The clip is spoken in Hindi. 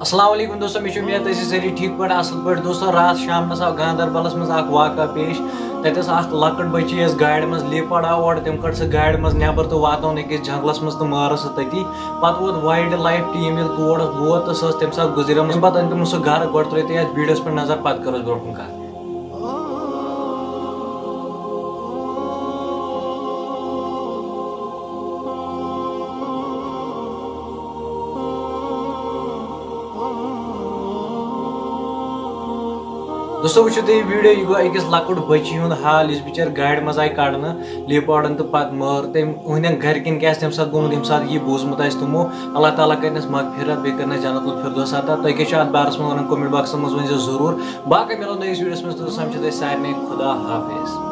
अस्सलाम वालेकुम दोस्तों, मे उम्मीद सारी ठीक पे असल पे दोस्तों। रात शाम गांधरबलस मज वाक़ा पेश। तस लकट बची गाड़ मज लेपड़ा और तम कड़ सह गाड़ मज नबर तो वातन अकिस जंगलस मज तो मार सह तती। पे वोत वाइल्ड लाइफ टीम तोड़ वोत तो तम सात गुजरम पे अन सह घर गो त्रो वीडियोस पे नजर पे करो ब्रोह कह। दोस्तों वो वीडियो यह गो अकिस लकुट बची हुंद हाल इस बिचार गाड़ मज आय कड़न लेपाड़न तो पे मर तम हंदन घरकन क्या तम सात गोमुत यम सात यह बोजमुत तमो। अल्लाह ताला करनस मगफिरत बे करनस जन्नतुल फिरदौस अता। तुम क्या बारस में वन कमेंट बॉक्स मज वन जरूर। बाकी मिलो नयस वीडियोस में तो समझ सारे खुदा हाफिज।